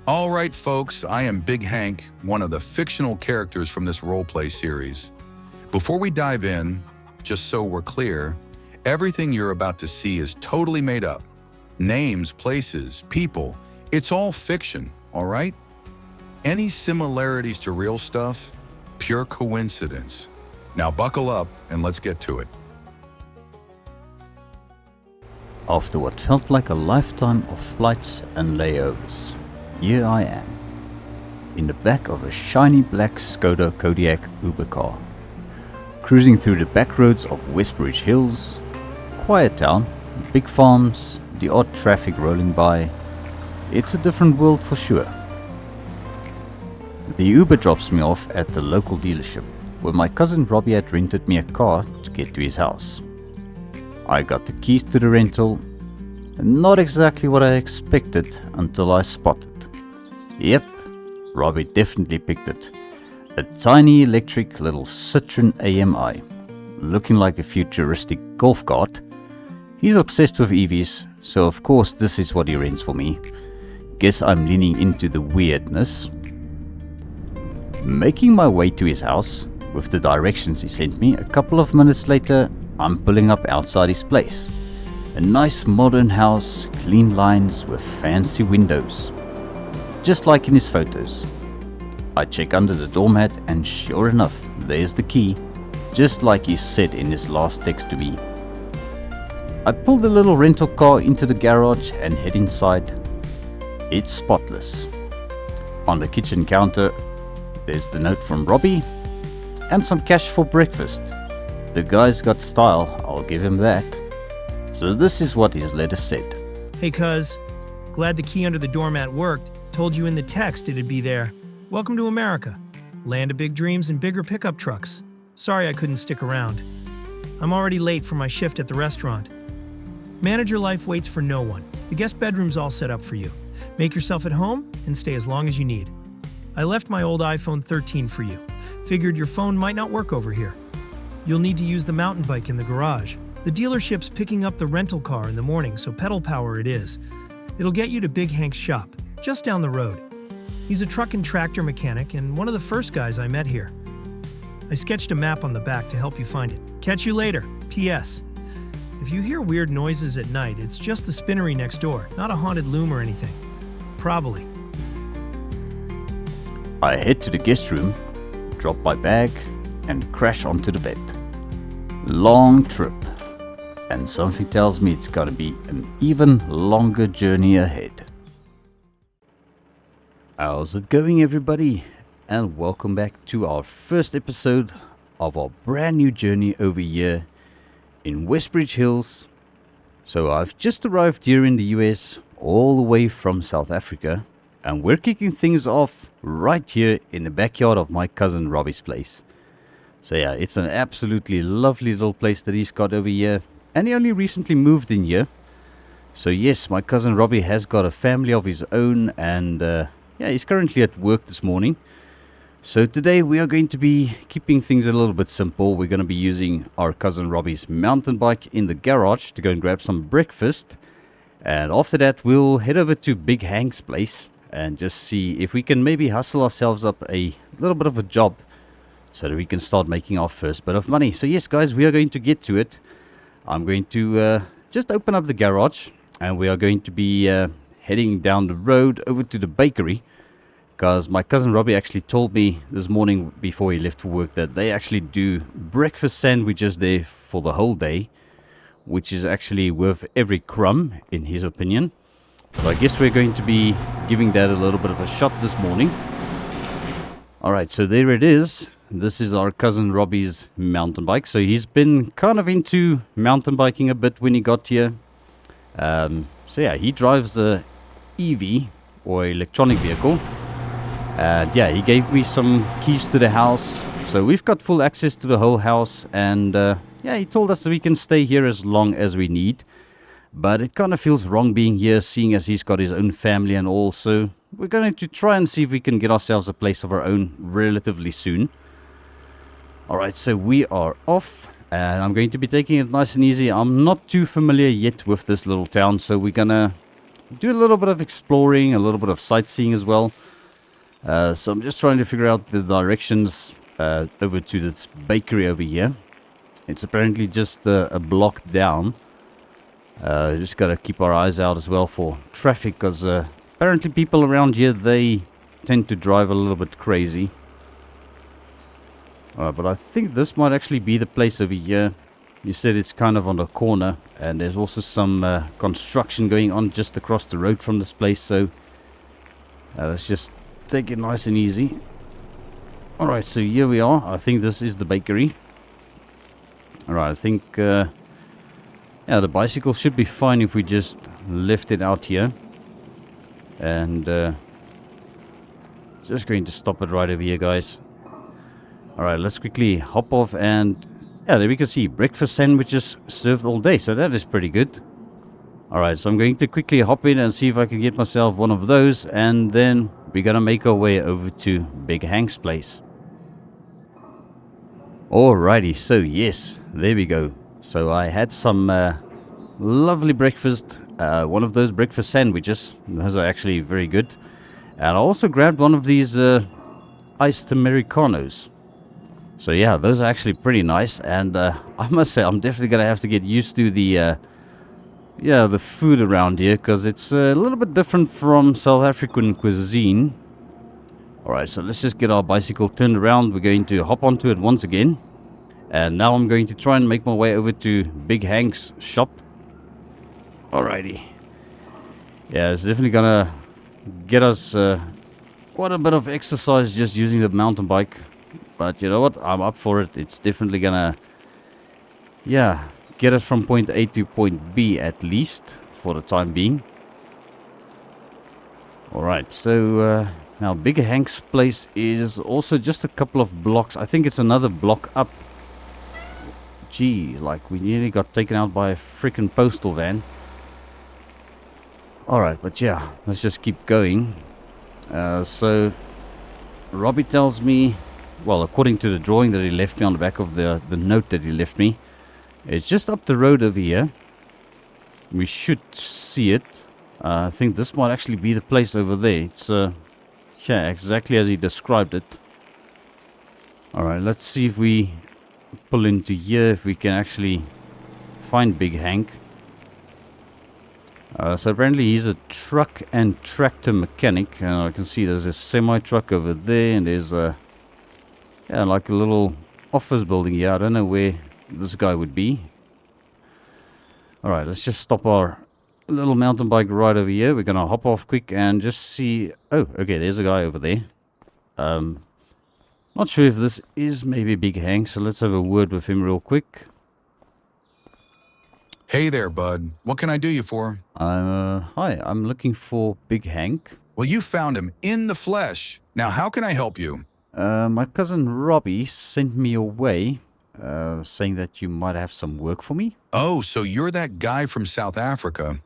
All right, folks, I am Big Hank, one of the fictional characters from this roleplay series. Before we dive in, just so we're clear, everything you're about to see is totally made up. Names, places, people, it's all fiction, all right? Any similarities to real stuff? Pure coincidence. Now buckle up and let's get to it. After what felt like a lifetime of flights and layovers, here I am, in the back of a shiny black Skoda Kodiaq Uber car, cruising through the back roads of WestBridge Hills, quiet town, big farms, the odd traffic rolling by. It's a different world for sure. The Uber drops me off at the local dealership, where my cousin Robbie had rented me a car to get to his house. I got the keys to the rental, and not exactly what I expected until I spotted. Yep, Robbie definitely picked it. A tiny electric little Citroen AMI, looking like a futuristic golf cart. He's obsessed with EVs, so of course this is what he rents for me. Guess I'm leaning into the weirdness. Making my way to his house, with the directions he sent me, a couple of minutes later, I'm pulling up outside his place. A nice modern house, clean lines with fancy windows. Just like in his photos. I check under the doormat and sure enough, there's the key, just like he said in his last text to me. I pull the little rental car into the garage and head inside. It's spotless. On the kitchen counter, there's the note from Robbie and some cash for breakfast. The guy's got style, I'll give him that. So this is what his letter said. Hey cuz, glad the key under the doormat worked. Told you in the text it'd be there. Welcome to America. Land of big dreams and bigger pickup trucks. Sorry I couldn't stick around. I'm already late for my shift at the restaurant. Manager life waits for no one. The guest bedroom's all set up for you. Make yourself at home and stay as long as you need. I left my old iPhone 13 for you. Figured your phone might not work over here. You'll need to use the mountain bike in the garage. The dealership's picking up the rental car in the morning, so pedal power it is. It'll get you to Big Hank's shop, just down the road. He's a truck and tractor mechanic and one of the first guys I met here. I sketched a map on the back to help you find it. Catch you later. P.S. If you hear weird noises at night, it's just the spinnery next door, not a haunted loom or anything. Probably. I head to the guest room, drop my bag, and crash onto the bed. Long trip, and something tells me it's gonna be an even longer journey ahead. How's it going, everybody? And welcome back to our first episode of our brand new journey over here in WestBridge Hills. So I've just arrived here in the US, all the way from South Africa, and we're kicking things off right here in the backyard of my cousin Robbie's place. So yeah, it's an absolutely lovely little place that he's got over here, and he only recently moved in here. So yes, my cousin Robbie has got a family of his own, and yeah, he's currently at work this morning. So today we are going to be keeping things a little bit simple. We're going to be using our cousin Robbie's mountain bike in the garage to go and grab some breakfast. And after that, we'll head over to Big Hank's place and just see if we can maybe hustle ourselves up a little bit of a job so that we can start making our first bit of money. So yes, guys, we are going to get to it. I'm going to just open up the garage, and we are going to be heading down the road over to the bakery, because my cousin Robbie actually told me this morning before he left for work that they actually do breakfast sandwiches there for the whole day, which is actually worth every crumb in his opinion. So I guess we're going to be giving that a little bit of a shot this morning. Alright, so there it is. This is our cousin Robbie's mountain bike. So he's been kind of into mountain biking a bit when he got here. So yeah, he drives a EV, or electronic vehicle. And yeah, he gave me some keys to the house. So we've got full access to the whole house. And yeah, he told us that we can stay here as long as we need. But it kind of feels wrong being here, seeing as he's got his own family and all. So we're going to try and see if we can get ourselves a place of our own relatively soon. Alright, so we are off. And I'm going to be taking it nice and easy. I'm not too familiar yet with this little town. So we're going to do a little bit of exploring, a little bit of sightseeing as well. So I'm just trying to figure out the directions over to this bakery over here. It's apparently just a block down. Just got to keep our eyes out as well for traffic, because apparently people around here, they tend to drive a little bit crazy. But I think this might actually be the place over here. You said it's kind of on the corner, and there's also some construction going on just across the road from this place, so let's just take it nice and easy. Alright, so here we are. I think this is the bakery. Alright, I think yeah, the bicycle should be fine if we just left it out here. And just going to stop it right over here, guys. Alright, let's quickly hop off, and yeah, there we can see breakfast sandwiches served all day, so that is pretty good. Alright, so I'm going to quickly hop in and see if I can get myself one of those, and then we're gonna make our way over to Big Hank's place. Alrighty, so yes, there we go. So I had some lovely breakfast, one of those breakfast sandwiches. Those are actually very good. And I also grabbed one of these iced Americanos. So yeah, those are actually pretty nice, and I must say I'm definitely gonna have to get used to the the food around here, because it's a little bit different from South African cuisine. Alright, so let's just get our bicycle turned around. We're going to hop onto it once again, and now I'm going to try and make my way over to Big Hank's shop. Alrighty. Yeah, it's definitely gonna get us quite a bit of exercise just using the mountain bike. But you know what? I'm up for it. It's definitely gonna, yeah, get us from point A to point B at least for the time being. Alright, so now Big Hank's place is also just a couple of blocks. I think it's another block up. Gee, like we nearly got taken out by a freaking postal van. Alright, but yeah, let's just keep going. So Robbie tells me, well, according to the drawing that he left me on the back of the note that he left me, it's just up the road over here. We should see it. I think this might actually be the place over there. It's yeah, exactly as he described it. Alright, let's see if we pull into here, if we can actually find Big Hank. So apparently he's a truck and tractor mechanic, and I can see there's a semi-truck over there, and there's a, yeah, like a little office building here. I don't know where this guy would be. Alright, let's just stop our little mountain bike right over here. We're gonna hop off quick and just see. Oh, okay, there's a guy over there. Not sure if this is maybe Big Hank, so let's have a word with him real quick. Hey there, bud. What can I do you for? Hi, I'm looking for Big Hank. Well, you found him in the flesh. Now, how can I help you? My cousin Robbie sent me away, saying that you might have some work for me. Oh, so you're that guy from South Africa.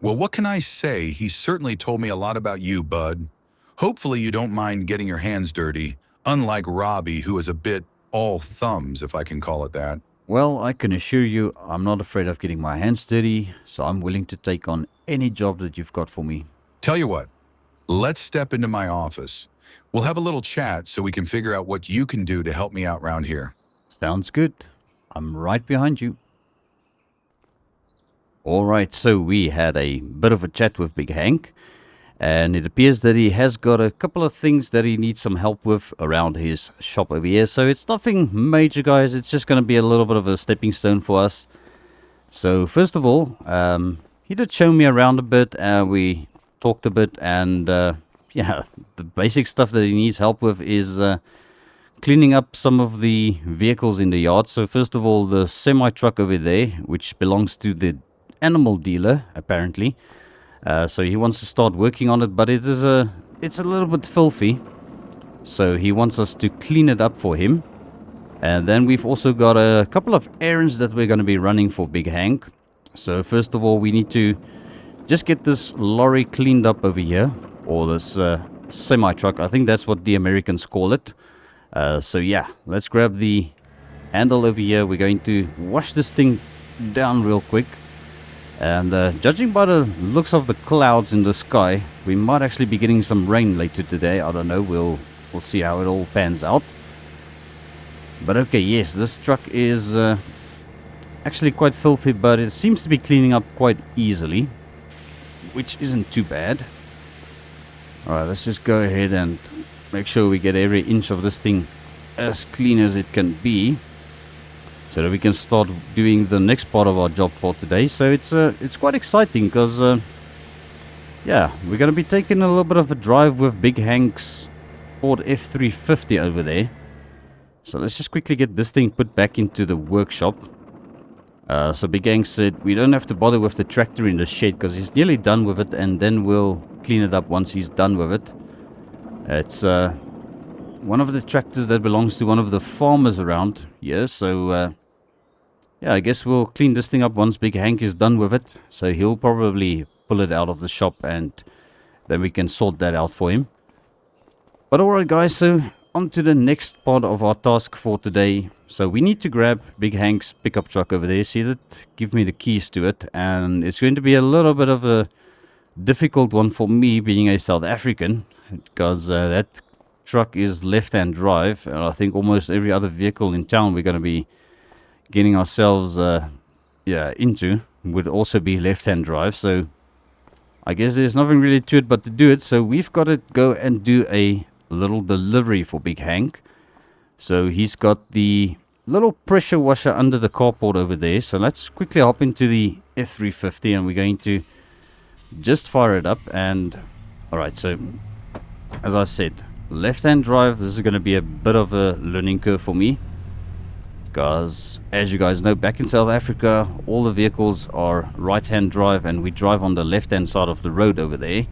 Well, what can I say? He certainly told me a lot about you, bud. Hopefully you don't mind getting your hands dirty, unlike Robbie, who is a bit all thumbs, if I can call it that. Well, I can assure you I'm not afraid of getting my hands dirty, so I'm willing to take on any job that you've got for me. Tell you what, let's step into my office. We'll have a little chat so we can figure out what you can do to help me out around here. Sounds good. I'm right behind you. Alright, so we had a bit of a chat with Big Hank, and it appears that he has got a couple of things that he needs some help with around his shop over here. So it's nothing major, guys. It's just going to be a little bit of a stepping stone for us. So first of all, he did show me around a bit, and we talked a bit, and yeah, the basic stuff that he needs help with is cleaning up some of the vehicles in the yard. So first of all, the semi-truck over there, which belongs to the animal dealer, apparently. So he wants to start working on it, but it's a little bit filthy. So he wants us to clean it up for him. And then we've also got a couple of errands that we're going to be running for Big Hank. So first of all, we need to just get this lorry cleaned up over here, or this semi-truck. I think that's what the Americans call it. So yeah, let's grab the handle over here. We're going to wash this thing down real quick. And judging by the looks of the clouds in the sky, we might actually be getting some rain later today. I don't know, we'll see how it all pans out. But okay, yes, this truck is actually quite filthy, but it seems to be cleaning up quite easily, which isn't too bad. Alright, let's just go ahead and make sure we get every inch of this thing as clean as it can be, so that we can start doing the next part of our job for today. So it's quite exciting because yeah, we're going to be taking a little bit of a drive with Big Hank's Ford F350 over there. So let's just quickly get this thing put back into the workshop. So Big Hank said we don't have to bother with the tractor in the shed because he's nearly done with it, and then we'll clean it up once he's done with it. It's one of the tractors that belongs to one of the farmers around here. So yeah, I guess we'll clean this thing up once Big Hank is done with it. So he'll probably pull it out of the shop, and then we can sort that out for him. But alright guys, so on to the next part of our task for today. So we need to grab Big Hank's pickup truck over there. See that? Give me the keys to it. And it's going to be a little bit of a difficult one for me, being a South African, because that truck is left-hand drive, and I think almost every other vehicle in town we're going to be getting ourselves into would also be left-hand drive. So I guess there's nothing really to it but to do it. So we've got to go and do a little delivery for Big Hank. So he's got the little pressure washer under the carport over there. So let's quickly hop into the F350 and we're going to just fire it up. And alright, so as I said, left-hand drive, this is going to be a bit of a learning curve for me, because as you guys know, back in South Africa all the vehicles are right-hand drive and we drive on the left-hand side of the road over there.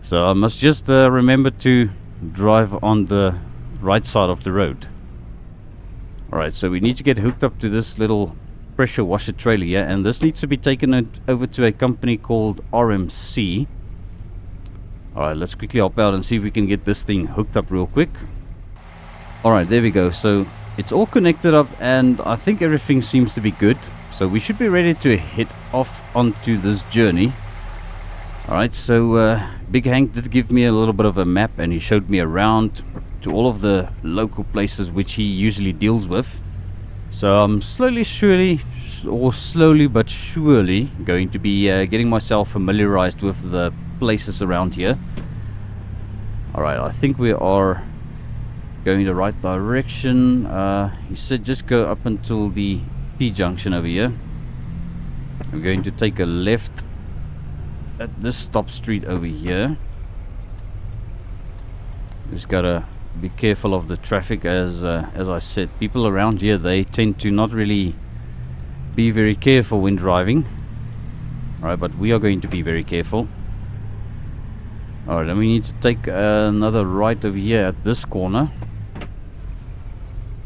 So I must just remember to drive on the right side of the road. Alright, so we need to get hooked up to this little pressure washer trailer here, and this needs to be taken over to a company called RMC. Alright, let's quickly hop out and see if we can get this thing hooked up real quick. Alright, there we go. So it's all connected up and I think everything seems to be good. So we should be ready to head off onto this journey. Alright, so Big Hank did give me a little bit of a map and he showed me around to all of the local places which he usually deals with. So I'm slowly but surely going to be getting myself familiarized with the places around here. Alright, I think we are going the right direction. He said just go up until the T-junction over here. I'm going to take a left at this stop street over here. Just gotta be careful of the traffic, as I said, people around here, they tend to not really be very careful when driving. Alright, but we are going to be very careful. Alright, then we need to take another right over here at this corner.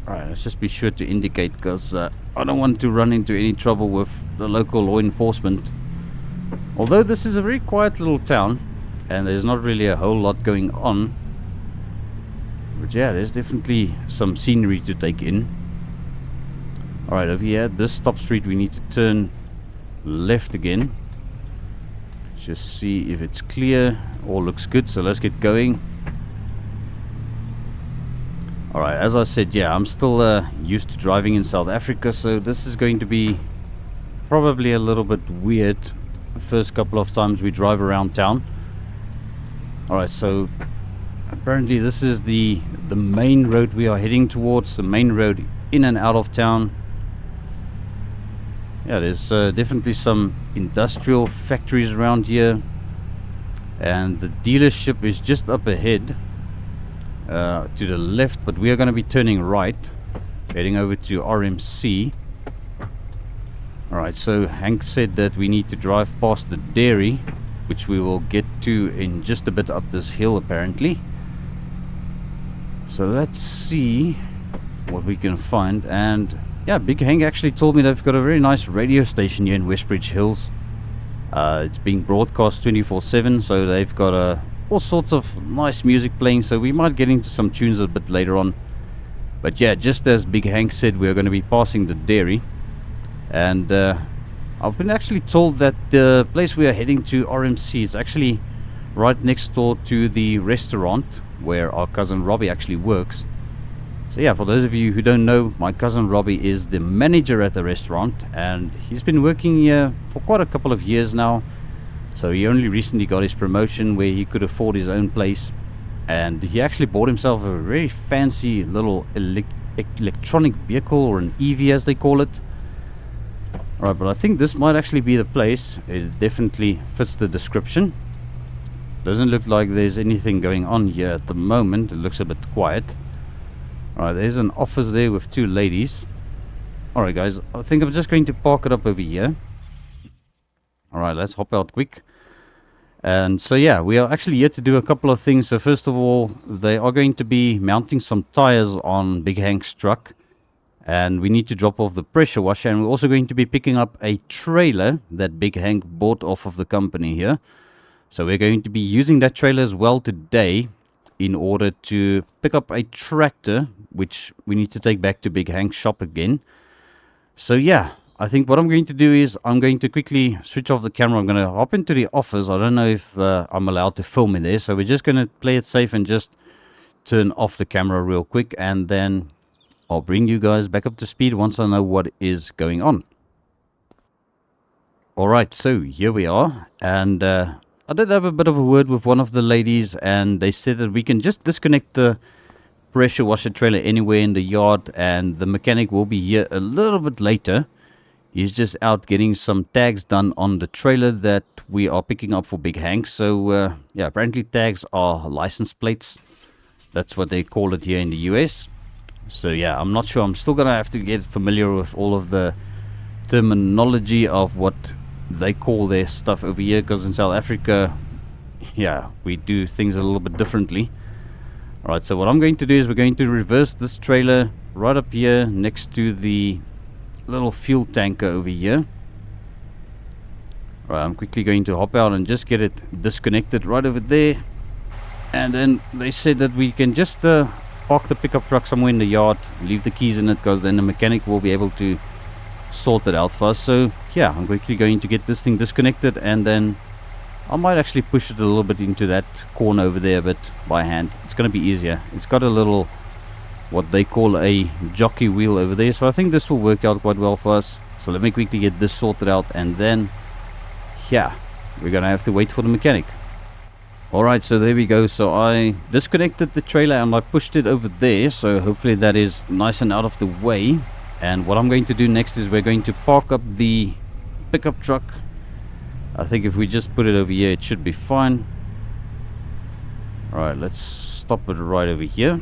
Alright, let's just be sure to indicate, because I don't want to run into any trouble with the local law enforcement. Although this is a very quiet little town and there's not really a whole lot going on, but yeah, there's definitely some scenery to take in. Alright, over here at this stop street we need to turn left again. Just see if it's clear. All looks good, so let's get going. Alright, as I said, yeah, I'm still used to driving in South Africa, so this is going to be probably a little bit weird the first couple of times we drive around town. Alright, so apparently this is the main road we are heading towards, the main road in and out of town. Yeah, there's definitely some industrial factories around here, and the dealership is just up ahead to the left, but we are going to be turning right, heading over to RMC. Alright, so Hank said that we need to drive past the dairy, which we will get to in just a bit up this hill apparently. So let's see what we can find. And yeah, Big Hank actually told me they've got a very nice radio station here in WestBridge Hills. It's being broadcast 24/7, so they've got all sorts of nice music playing, so we might get into some tunes a bit later on. But yeah, just as Big Hank said, we're going to be passing the dairy, and I've been actually told that the place we are heading to, RMC, is actually right next door to the restaurant where our cousin Robbie actually works. So yeah, for those of you who don't know, my cousin Robbie is the manager at the restaurant, and he's been working here for quite a couple of years now. So he only recently got his promotion where he could afford his own place, and he actually bought himself a very fancy little electronic vehicle, or an EV as they call it. Alright, but I think this might actually be the place. It definitely fits the description. Doesn't look like there's anything going on here at the moment. It looks a bit quiet. Alright, there's an office there with two ladies. Alright guys, I think I'm just going to park it up over here. Alright, let's hop out quick. And so yeah, we are actually here to do a couple of things. So first of all, they are going to be mounting some tires on Big Hank's truck. And we need to drop off the pressure washer. And we're also going to be picking up a trailer that Big Hank bought off of the company here. So we're going to be using that trailer as well today in order to pick up a tractor, which we need to take back to Big Hank's shop again. So yeah, I think what I'm going to do is I'm going to quickly switch off the camera. I'm going to hop into the office. I don't know if I'm allowed to film in there. So we're just going to play it safe and just turn off the camera real quick. And then I'll bring you guys back up to speed once I know what is going on. Alright, so here we are. And I did have a bit of a word with one of the ladies, and they said that we can just disconnect the pressure washer trailer anywhere in the yard, and the mechanic will be here a little bit later. He's just out getting some tags done on the trailer that we are picking up for Big Hank. So yeah, apparently tags are license plates. That's what they call it here in the US. So yeah, I'm not sure. I'm still gonna have to get familiar with all of the terminology of what they call their stuff over here, because in South Africa, yeah, we do things a little bit differently. Alright, so what I'm going to do is we're going to reverse this trailer right up here next to the little fuel tanker over here. Alright, I'm quickly going to hop out and just get it disconnected right over there. And then they said that we can just park the pickup truck somewhere in the yard, leave the keys in it, because then the mechanic will be able to sort it out for us. So yeah, I'm quickly going to get this thing disconnected, and then I might actually push it a little bit into that corner over there, but by hand. It's going to be easier. It's got a little, what they call a jockey wheel over there, so I think this will work out quite well for us. So let me quickly get this sorted out, and then yeah, we're going to have to wait for the mechanic. Alright, so there we go. So I disconnected the trailer and I pushed it over there, so hopefully that is nice and out of the way. And what I'm going to do next is we're going to park up the pickup truck. I think if we just put it over here, it should be fine. Alright, let's stop it right over here.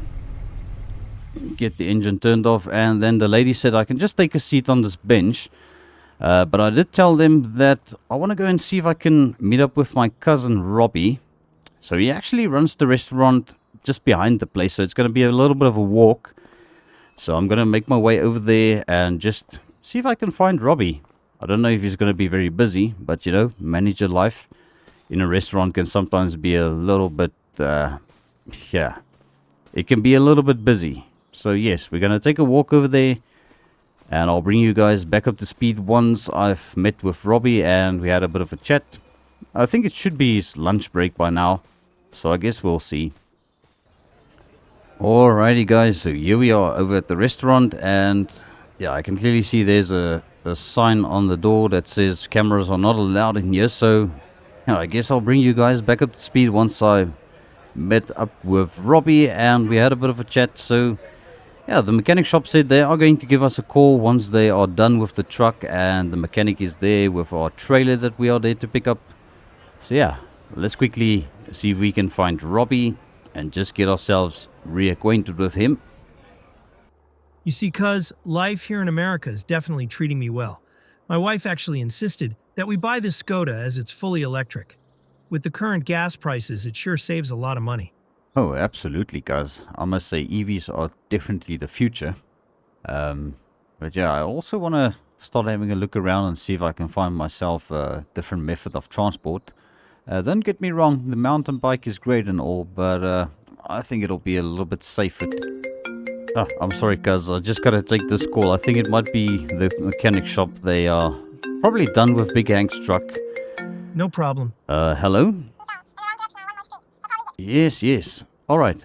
Get the engine turned off, and then the lady said I can just take a seat on this bench. But I did tell them that I want to go and see if I can meet up with my cousin Robbie. So he actually runs the restaurant just behind the place, so it's going to be a little bit of a walk. So I'm going to make my way over there and just see if I can find Robbie. I don't know if he's going to be very busy, but you know, manager life in a restaurant can sometimes be a little bit, yeah, it can be a little bit busy. So yes, we're going to take a walk over there, and I'll bring you guys back up to speed once I've met with Robbie and we had a bit of a chat. I think it should be his lunch break by now, so I guess we'll see. Alrighty guys, so here we are over at the restaurant, and yeah, I can clearly see there's a sign on the door that says cameras are not allowed in here. So yeah, I guess I'll bring you guys back up to speed once I met up with Robbie and we had a bit of a chat. So yeah, the mechanic shop said they are going to give us a call once they are done with the truck, and the mechanic is there with our trailer that we are there to pick up. So yeah, let's quickly see if we can find Robbie and just get ourselves reacquainted with him. You see, cuz, life here in America is definitely treating me well. My wife actually insisted that we buy this Skoda as it's fully electric. With the current gas prices, it sure saves a lot of money. Oh, absolutely, guys. I must say EVs are definitely the future. But yeah, I also want to start having a look around and see if I can find myself a different method of transport. Don't get me wrong, the mountain bike is great and all, but I think it'll be a little bit safer. Oh, I'm sorry, cuz I just gotta take this call. I think it might be the mechanic shop. They are probably done with Big Hank's truck. No problem. Hello? Yes. Alright.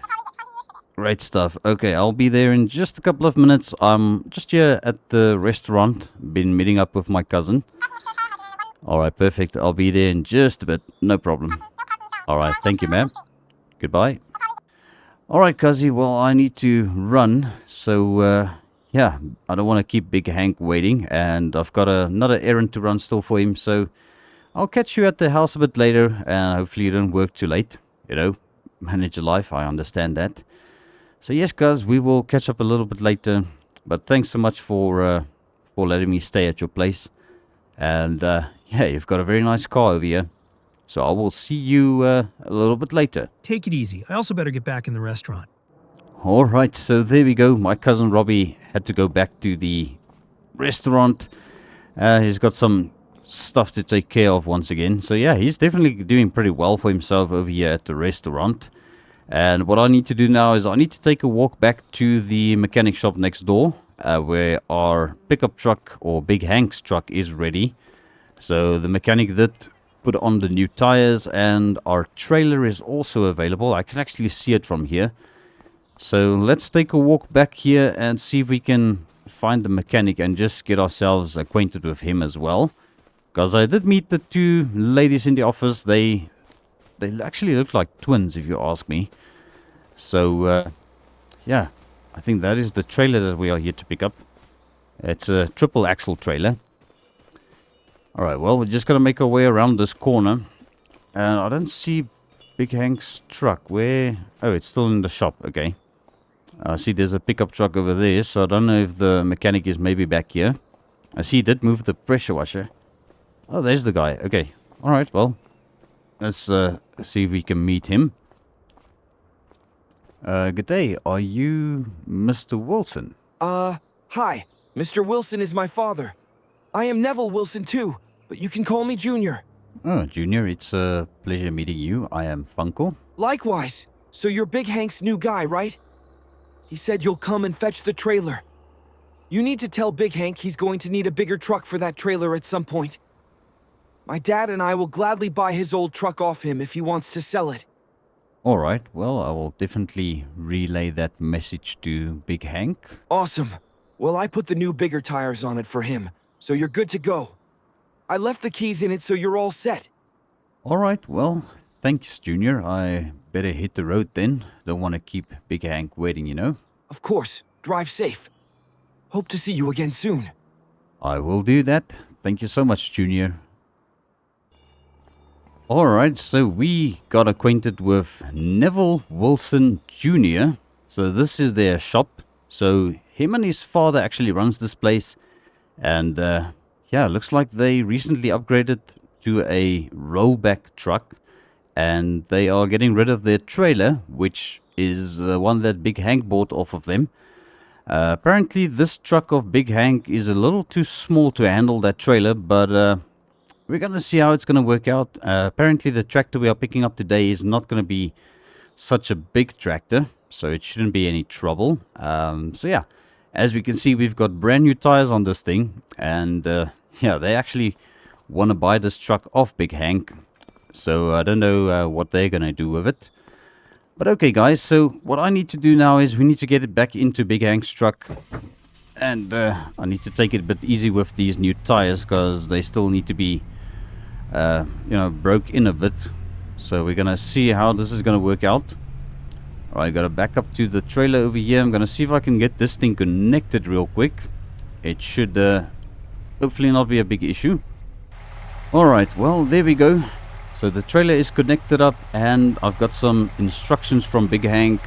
Great stuff. Okay, I'll be there in just a couple of minutes. I'm just here at the restaurant. Been meeting up with my cousin. Alright, perfect. I'll be there in just a bit. No problem. Alright, thank you, ma'am. Goodbye. Alright, cuzzy. Well, I need to run. So, yeah, I don't want to keep Big Hank waiting. And I've got another errand to run still for him. So, I'll catch you at the house a bit later. And hopefully you don't work too late. You know, manage your life. I understand that. So yes, guys, we will catch up a little bit later. But thanks so much for letting me stay at your place. And yeah, you've got a very nice car over here. So I will see you a little bit later. Take it easy. I also better get back in the restaurant. Alright, so there we go. My cousin Robbie had to go back to the restaurant. He's got some stuff to take care of once again. So yeah, he's definitely doing pretty well for himself over here at the restaurant. And what I need to do now is I need to take a walk back to the mechanic shop next door, where our pickup truck or Big Hank's truck is ready. So the mechanic did put on the new tires and our trailer is also available. I can actually see it from here. So let's take a walk back here and see if we can find the mechanic and just get ourselves acquainted with him as well. Because I did meet the two ladies in the office. They actually look like twins, if you ask me. So, yeah, I think that is the trailer that we are here to pick up. It's a triple axle trailer. Alright, well, we're just going to make our way around this corner. And I don't see Big Hank's truck. Where? Oh, it's still in the shop. Okay. I see there's a pickup truck over there. So I don't know if the mechanic is maybe back here. I see he did move the pressure washer. Oh, there's the guy. Okay. Alright, well. Let's see if we can meet him. Good day. Are you Mr. Wilson? Hi. Mr. Wilson is my father. I am Neville Wilson too, but you can call me Junior. Oh, Junior, it's a pleasure meeting you. I am Funko. Likewise. So you're Big Hank's new guy, right? He said you'll come and fetch the trailer. You need to tell Big Hank he's going to need a bigger truck for that trailer at some point. My dad and I will gladly buy his old truck off him if he wants to sell it. Alright, well, I will definitely relay that message to Big Hank. Awesome. Well, I put the new bigger tires on it for him, so you're good to go. I left the keys in it so you're all set. Alright, well, thanks, Junior. I better hit the road then. Don't want to keep Big Hank waiting, you know. Of course. Drive safe. Hope to see you again soon. I will do that. Thank you so much, Junior. Alright, so we got acquainted with Neville Wilson Jr. So this is their shop. So him and his father actually runs this place. And yeah, looks like they recently upgraded to a rollback truck. And they are getting rid of their trailer, which is the one that Big Hank bought off of them. Apparently this truck of Big Hank is a little too small to handle that trailer, but we're going to see how it's going to work out. Apparently the tractor we are picking up today is not going to be such a big tractor, so it shouldn't be any trouble. So yeah, as we can see, we've got brand new tires on this thing, and yeah, they actually want to buy this truck off Big Hank. So I don't know what they're going to do with it. But okay, guys, so what I need to do now is we need to get it back into Big Hank's truck. And I need to take it a bit easy with these new tires, because they still need to be, you know, broke in a bit. So we're going to see how this is going to work out. Alright, got to back up to the trailer over here. I'm going to see if I can get this thing connected real quick. It should hopefully not be a big issue. Alright, well, there we go. So the trailer is connected up, and I've got some instructions from Big Hank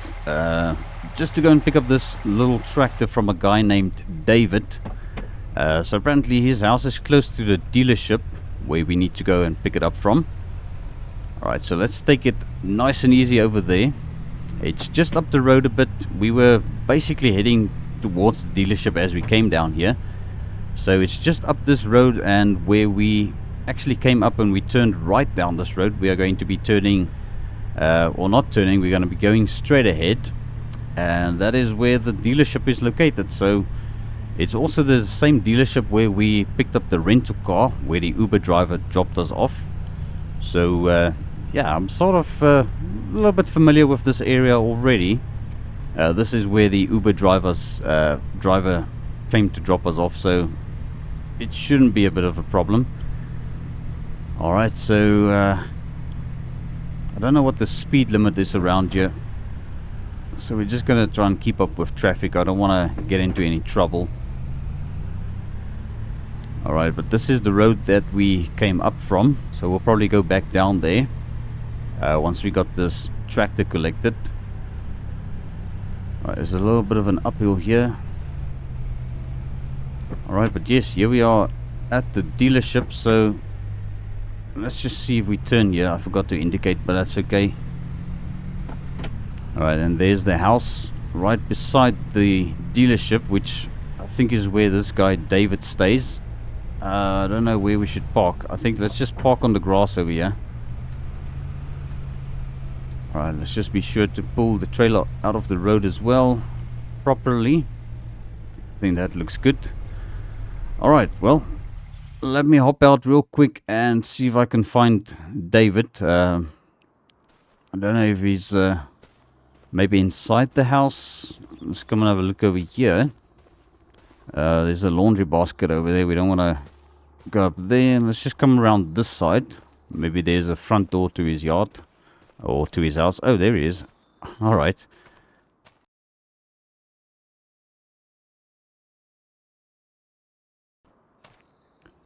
just to go and pick up this little tractor from a guy named David. So apparently his house is close to the dealership where we need to go and pick it up from. Alright, so let's take it nice and easy over there. It's just up the road a bit. We were basically heading towards the dealership as we came down here. So it's just up this road, and where we actually came up and we turned right down this road, we are going to be turning, or not turning, we're going to be going straight ahead. And that is where the dealership is located. So It's also the same dealership where we picked up the rental car, where the Uber driver dropped us off. So yeah, I'm sort of a little bit familiar with this area already. This is where the Uber driver came to drop us off, so it shouldn't be a bit of a problem. Alright, so I don't know what the speed limit is around here, so we're just gonna try and keep up with traffic. I don't want to get into any trouble. Alright, but this is the road that we came up from, so we'll probably go back down there once we got this tractor collected. Alright, there's a little bit of an uphill here. Alright, but yes, here we are at the dealership, so let's just see if we turn here. I forgot to indicate, but that's okay. Alright, and there's the house right beside the dealership, which I think is where this guy David stays. I don't know where we should park. I think let's just park on the grass over here. Alright, let's just be sure to pull the trailer out of the road as well properly. I think that looks good. Alright, well, let me hop out real quick and see if I can find David. I don't know if he's maybe inside the house. Let's come and have a look over here. There's a laundry basket over there. We don't want to go up there. Let's just come around this side. Maybe there's a front door to his yard or to his house. Oh, there he is. Alright.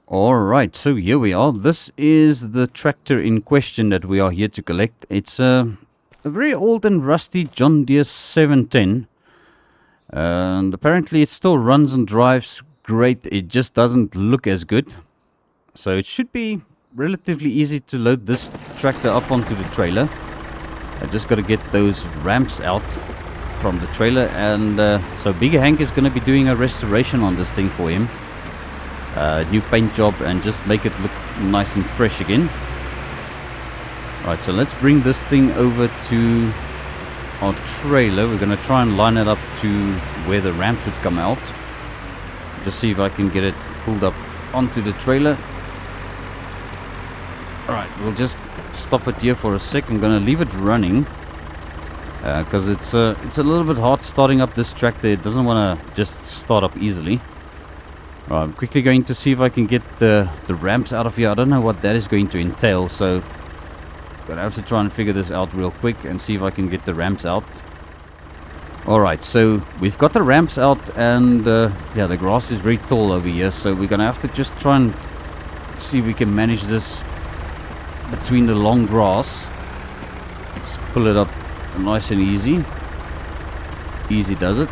Alright, so here we are. This is the tractor in question that we are here to collect. It's a very old and rusty John Deere 710. And apparently it still runs and drives great. It just doesn't look as good. So it should be relatively easy to load this tractor up onto the trailer. I just got to get those ramps out from the trailer. And so Big Hank is going to be doing a restoration on this thing for him. New paint job and just make it look nice and fresh again. Right, so let's bring this thing over to our trailer. We're going to try and line it up to where the ramp would come out. Just see if I can get it pulled up onto the trailer. Alright, we'll just stop it here for a sec. I'm going to leave it running because it's a little bit hard starting up this tractor. It doesn't want to just start up easily. Right, I'm quickly going to see if I can get the ramps out of here. I don't know what that is going to entail, so I'm going to have to try and figure this out real quick and see if I can get the ramps out. Alright, so we've got the ramps out, and yeah, the grass is very tall over here, so we're going to have to just try and see if we can manage this between the long grass. Just pull it up nice and easy. Easy does it.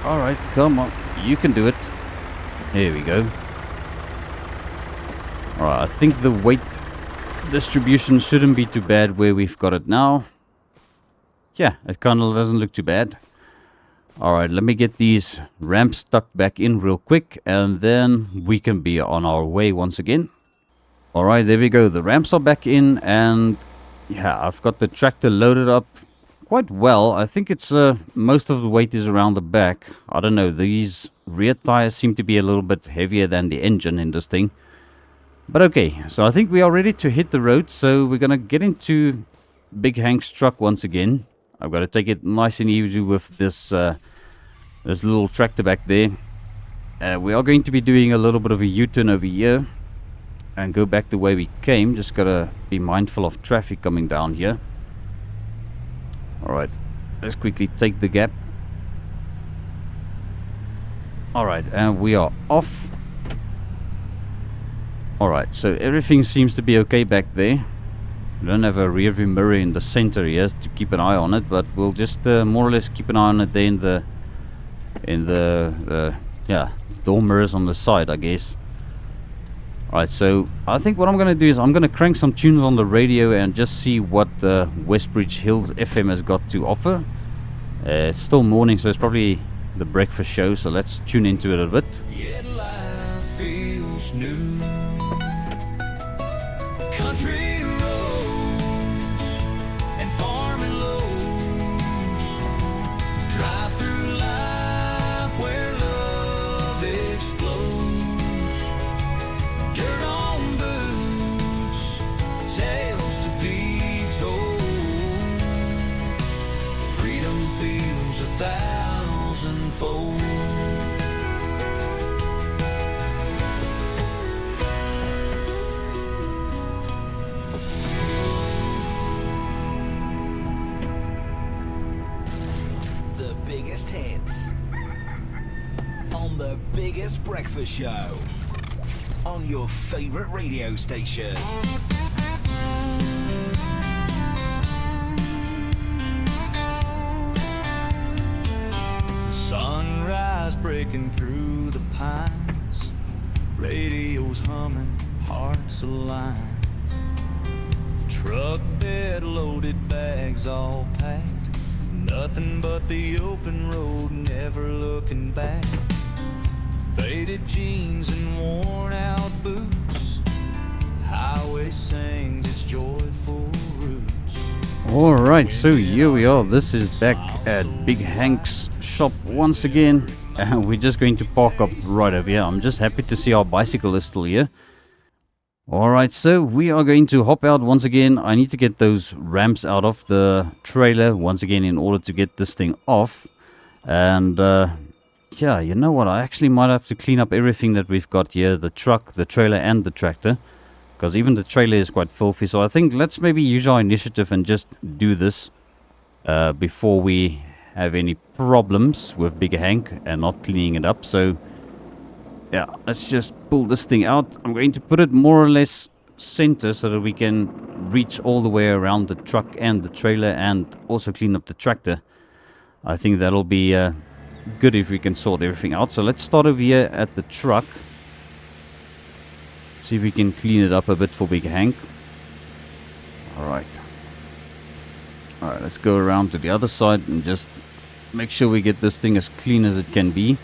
Alright, come on. You can do it. There we go. Alright, I think the weight distribution shouldn't be too bad where we've got it now. Yeah, it kind of doesn't look too bad. Alright, let me get these ramps stuck back in real quick, and then we can be on our way once again. Alright, there we go. The ramps are back in, and yeah, I've got the tractor loaded up quite well. I think it's most of the weight is around the back. I don't know, these rear tires seem to be a little bit heavier than the engine in this thing. But okay, so I think we are ready to hit the road, so we're gonna get into Big Hank's truck once again. I've got to take it nice and easy with this this little tractor back there. We are going to be doing a little bit of a U-turn over here and go back the way we came. Just gotta be mindful of traffic coming down here. Alright, let's quickly take the gap. Alright, and we are off. Alright, so everything seems to be okay back there. We don't have a rear view mirror in the center here to keep an eye on it, but we'll just more or less keep an eye on it there in the yeah, door mirrors on the side, I guess. Alright, so I think what I'm going to do is I'm going to crank some tunes on the radio and just see what WestBridge Hills FM has got to offer. It's still morning, so it's probably the breakfast show, so let's tune into it a bit. Yet life feels new. Country roads and farming lows. Drive through life where love unfold. The biggest hits on the biggest breakfast show on your favorite radio station. Sunrise breaking through the pines, radio's humming, hearts aligned. Truck bed loaded, bags all packed, nothing but the open road, never looking back. Faded jeans and worn out boots, highway sings its joyful roots. Alright, so here we are. This is back at Big Hank's shop once again. And we're just going to park up right over here. I'm just happy to see our bicycle is still here. Alright, so we are going to hop out once again. I need to get those ramps out of the trailer once again in order to get this thing off. And yeah, you know what? I actually might have to clean up everything that we've got here. The truck, the trailer and the tractor. Because even the trailer is quite filthy. So I think let's maybe use our initiative and just do this before we have any problems with Big Hank and not cleaning it up. So yeah, let's just pull this thing out. I'm going to put it more or less center so that we can reach all the way around the truck and the trailer and also clean up the tractor. I think that'll be good if we can sort everything out. So let's start over here at the truck. See if we can clean it up a bit for Big Hank. Alright. Alright, let's go around to the other side and just make sure we get this thing as clean as it can be.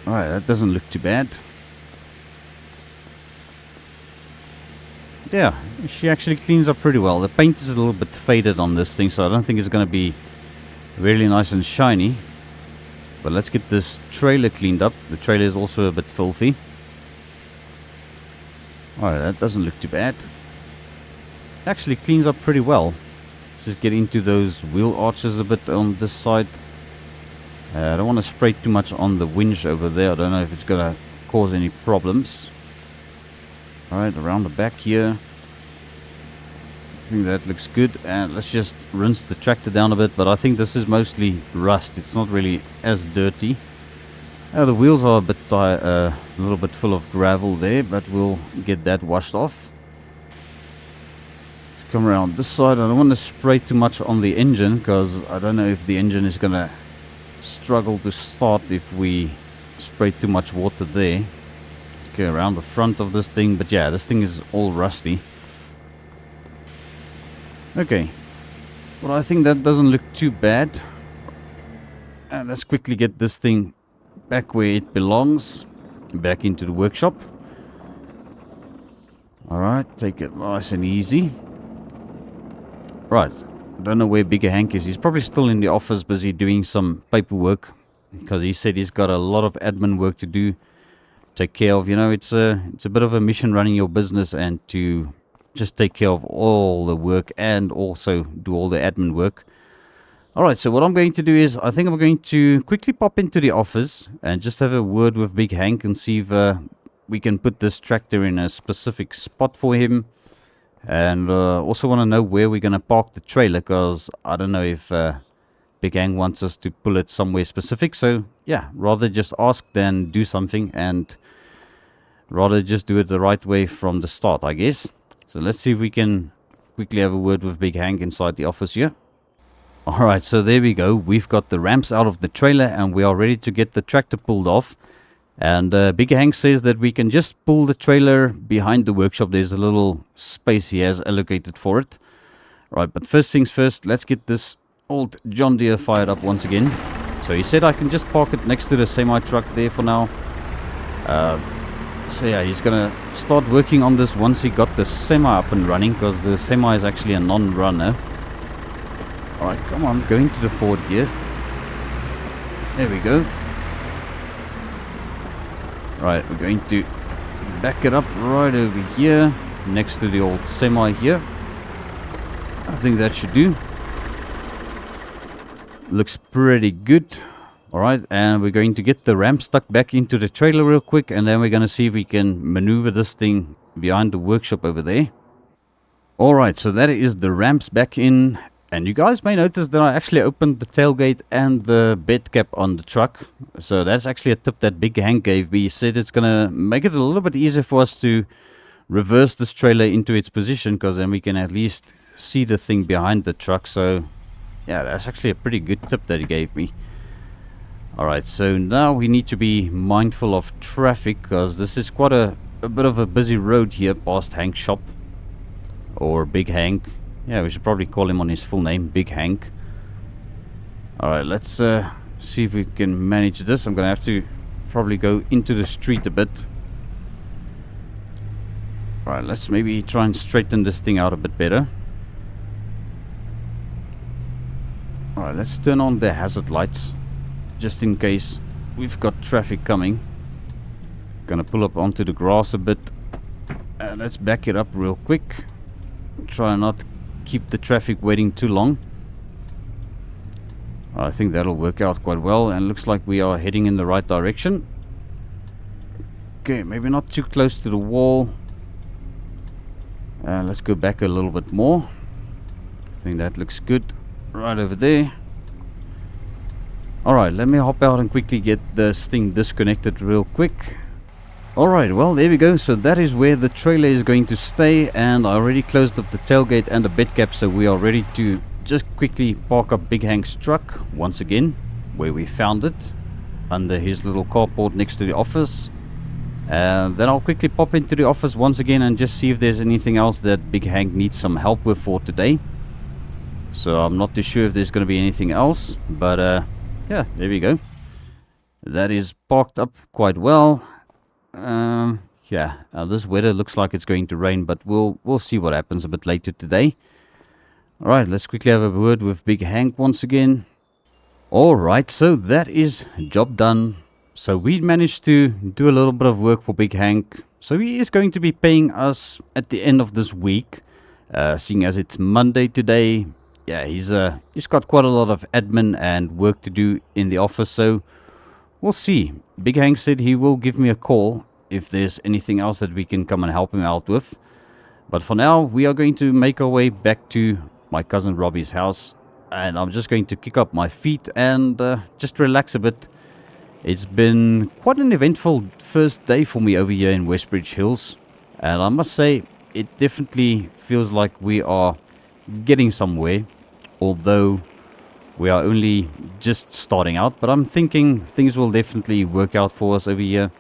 Alright, that doesn't look too bad. Yeah, she actually cleans up pretty well. The paint is a little bit faded on this thing, so I don't think it's going to be really nice and shiny. But let's get this trailer cleaned up. The trailer is also a bit filthy. Alright, that doesn't look too bad. Actually cleans up pretty well. Let's just get into those wheel arches a bit on this side. I don't want to spray too much on the winch over there. I don't know if it's going to cause any problems. Alright, around the back here. I think that looks good. And let's just rinse the tractor down a bit. But I think this is mostly rust. It's not really as dirty. The wheels are a little bit full of gravel there. But we'll get that washed off. Let's come around this side. I don't want to spray too much on the engine, because I don't know if the engine is going to struggle to start if we spray too much water there. Okay, around the front of this thing. But yeah, this thing is all rusty. Okay, well, I think that doesn't look too bad. And let's quickly get this thing back where it belongs, back into the workshop. Alright, take it nice and easy. Right, I don't know where Bigger Hank is. He's probably still in the office busy doing some paperwork, because he said he's got a lot of admin work to do, take care of. You know, it's a bit of a mission running your business, and to just take care of all the work and also do all the admin work. Alright, so what I'm going to do is, I think I'm going to quickly pop into the office and just have a word with Big Hank and see if we can put this tractor in a specific spot for him. And also want to know where we're going to park the trailer, because I don't know if Big Hank wants us to pull it somewhere specific. So yeah, rather just ask than do something, and rather just do it the right way from the start, I guess. So let's see if we can quickly have a word with Big Hank inside the office here. Alright, so there we go. We've got the ramps out of the trailer and we are ready to get the tractor pulled off. And Big Hank says that we can just pull the trailer behind the workshop. There's a little space he has allocated for it. Right, but first things first, let's get this old John Deere fired up once again. So he said I can just park it next to the semi-truck there for now. So yeah, he's gonna start working on this once he got the semi up and running, because the semi is actually a non-runner. Alright, come on, go into the forward gear. There we go. Right, we're going to back it up right over here, next to the old semi here. I think that should do. Looks pretty good. Alright, and we're going to get the ramp stuck back into the trailer real quick, and then we're going to see if we can maneuver this thing behind the workshop over there. Alright, so that is the ramps back in, and you guys may notice that I actually opened the tailgate and the bed cap on the truck. So that's actually a tip that Big Hank gave me. He said it's going to make it a little bit easier for us to reverse this trailer into its position, because then we can at least see the thing behind the truck. So yeah, that's actually a pretty good tip that he gave me. Alright, so now we need to be mindful of traffic, because this is quite a bit of a busy road here past Hank's shop. Or Big Hank. Yeah, we should probably call him on his full name, Big Hank. Alright, let's see if we can manage this. I'm going to have to probably go into the street a bit. Alright, let's maybe try and straighten this thing out a bit better. Alright, let's turn on the hazard lights, just in case we've got traffic coming. Gonna pull up onto the grass a bit. Let's back it up real quick. Try not to keep the traffic waiting too long. I think that'll work out quite well, and looks like we are heading in the right direction. Okay, maybe not too close to the wall. Let's go back a little bit more. I think that looks good. Right over there. Alright, let me hop out and quickly get this thing disconnected real quick. Alright, well, there we go. So that is where the trailer is going to stay, and I already closed up the tailgate and the bed cap, so we are ready to just quickly park up Big Hank's truck once again where we found it, under his little carport next to the office. Then I'll quickly pop into the office once again and just see if there's anything else that Big Hank needs some help with for today. So I'm not too sure if there's going to be anything else, but yeah, there we go. That is parked up quite well. Yeah, this weather looks like it's going to rain, but we'll see what happens a bit later today. Alright, let's quickly have a word with Big Hank once again. Alright, so that is job done. So we managed to do a little bit of work for Big Hank. So he is going to be paying us at the end of this week. Seeing as it's Monday today, yeah, he's got quite a lot of admin and work to do in the office, so we'll see. Big Hank said he will give me a call if there's anything else that we can come and help him out with. But for now, we are going to make our way back to my cousin Robbie's house, and I'm just going to kick up my feet and just relax a bit. It's been quite an eventful first day for me over here in WestBridge Hills, and I must say it definitely feels like we are getting somewhere, although we are only just starting out. But I'm thinking things will definitely work out for us over here.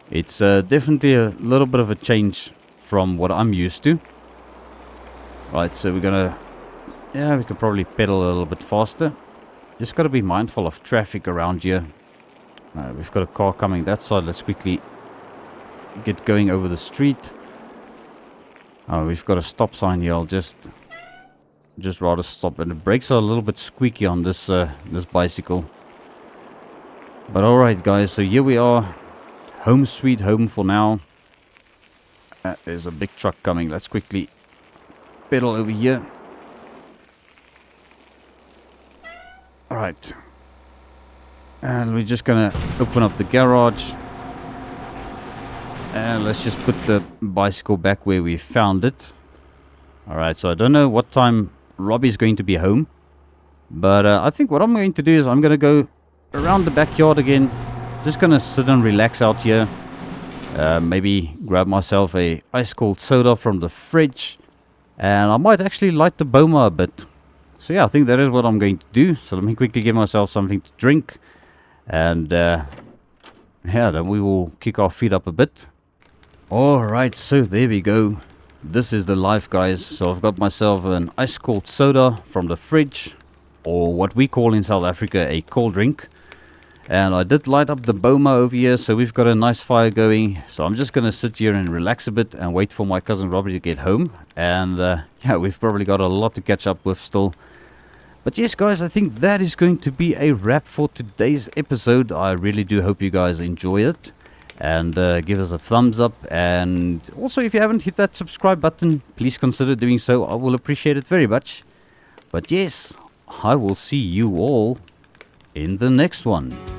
It's definitely a little bit of a change from what I'm used to. Right, so we're gonna, yeah, we can probably pedal a little bit faster. Just got to be mindful of traffic around here. We've got a car coming that side. Let's quickly get going over the street. We've got a stop sign here. I'll just rather stop. And the brakes are a little bit squeaky on this this bicycle. But alright guys, so here we are. Home sweet home for now. There's a big truck coming. Let's quickly pedal over here. Alright. And we're just gonna open up the garage. And let's just put the bicycle back where we found it. Alright, so I don't know what time Robbie's going to be home. But I think what I'm going to do is I'm going to go around the backyard again. Just going to sit and relax out here. Maybe grab myself a ice cold soda from the fridge. And I might actually light the boma a bit. So yeah, I think that is what I'm going to do. So let me quickly give myself something to drink. And yeah, then we will kick our feet up a bit. Alright, so there we go. This is the life, guys. So I've got myself an ice cold soda from the fridge, or what we call in South Africa a cold drink. And I did light up the boma over here, so we've got a nice fire going. So I'm just going to sit here and relax a bit and wait for my cousin Robbie to get home. And yeah, we've probably got a lot to catch up with still. But yes, guys, I think that is going to be a wrap for today's episode. I really do hope you guys enjoy it. And give us a thumbs up. And also, if you haven't hit that subscribe button, please consider doing so. I will appreciate it very much. But yes, I will see you all in the next one.